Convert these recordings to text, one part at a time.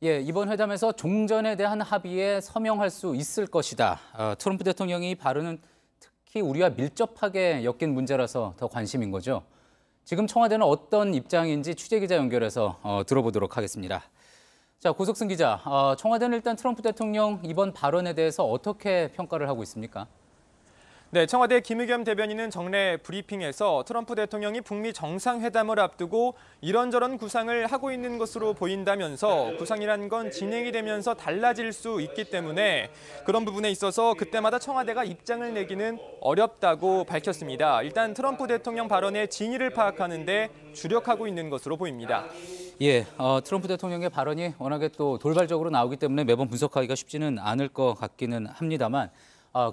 예, 이번 회담에서 종전에 대한 합의에 서명할 수 있을 것이다. 트럼프 대통령이 이 발언은 특히 우리와 밀접하게 엮인 문제라서 더 관심인 거죠. 지금 청와대는 어떤 입장인지 취재기자 연결해서 들어보도록 하겠습니다. 자, 고석승 기자, 청와대는 일단 트럼프 대통령 이번 발언에 대해서 어떻게 평가를 하고 있습니까? 네, 청와대 김의겸 대변인은 정례 브리핑에서 트럼프 대통령이 북미 정상회담을 앞두고 이런저런 구상을 하고 있는 것으로 보인다면서 구상이란 건 진행이 되면서 달라질 수 있기 때문에 그런 부분에 있어서 그때마다 청와대가 입장을 내기는 어렵다고 밝혔습니다. 일단 트럼프 대통령 발언의 진위를 파악하는 데 주력하고 있는 것으로 보입니다. 예, 트럼프 대통령의 발언이 워낙에 또 돌발적으로 나오기 때문에 매번 분석하기가 쉽지는 않을 것 같기는 합니다만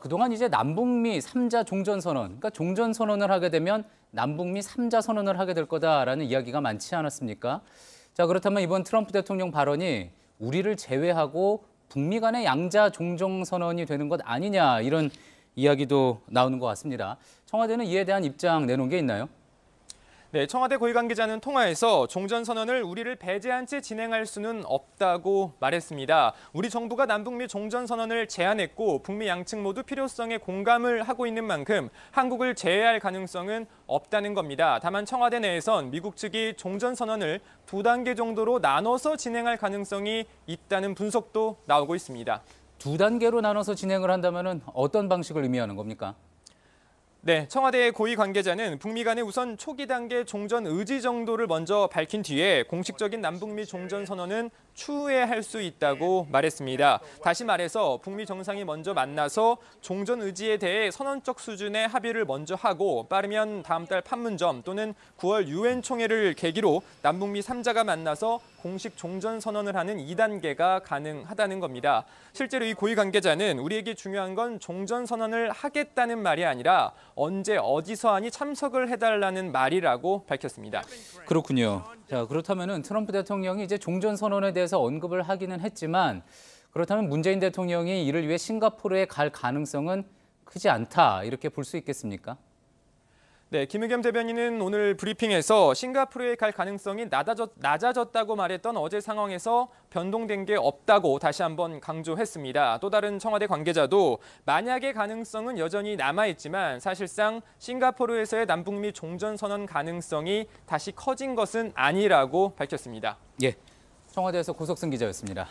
그동안 이제 남북미 3자 종전선언, 그러니까 종전선언을 하게 되면 남북미 3자 선언을 하게 될 거다라는 이야기가 많지 않았습니까? 자, 그렇다면 이번 트럼프 대통령 발언이 우리를 제외하고 북미 간의 양자 종전선언이 되는 것 아니냐 이런 이야기도 나오는 것 같습니다. 청와대는 이에 대한 입장 내놓은 게 있나요? 네, 청와대 고위 관계자는 통화에서 종전선언을 우리를 배제한 채 진행할 수는 없다고 말했습니다. 우리 정부가 남북미 종전선언을 제안했고 북미 양측 모두 필요성에 공감을 하고 있는 만큼 한국을 제외할 가능성은 없다는 겁니다. 다만 청와대 내에선 미국 측이 종전선언을 2단계 정도로 나눠서 진행할 가능성이 있다는 분석도 나오고 있습니다. 2단계로 나눠서 진행을 한다면 어떤 방식을 의미하는 겁니까? 네, 청와대 고위 관계자는 북미 간에 우선 초기 단계 종전 의지 정도를 먼저 밝힌 뒤에 공식적인 남북미 종전 선언은 추후에 할 수 있다고 말했습니다. 다시 말해서 북미 정상이 먼저 만나서 종전 의지에 대해 선언적 수준의 합의를 먼저 하고 빠르면 다음 달 판문점 또는 9월 유엔 총회를 계기로 남북미 3자가 만나서 공식 종전 선언을 하는 2단계가 가능하다는 겁니다. 실제로 이 고위 관계자는 우리에게 중요한 건 종전 선언을 하겠다는 말이 아니라 언제 어디서 하니 참석을 해달라는 말이라고 밝혔습니다. 그렇군요. 자, 그렇다면은 트럼프 대통령이 이제 종전 선언에 대해서 언급을 하기는 했지만 그렇다면 문재인 대통령이 이를 위해 싱가포르에 갈 가능성은 크지 않다 이렇게 볼 수 있겠습니까? 네, 김의겸 대변인은 오늘 브리핑에서 싱가포르에 갈 가능성이 낮아졌다고 말했던 어제 상황에서 변동된 게 없다고 다시 한번 강조했습니다. 또 다른 청와대 관계자도 만약의 가능성은 여전히 남아있지만 사실상 싱가포르에서의 남북미 종전선언 가능성이 다시 커진 것은 아니라고 밝혔습니다. 예, 청와대에서 고석승 기자였습니다.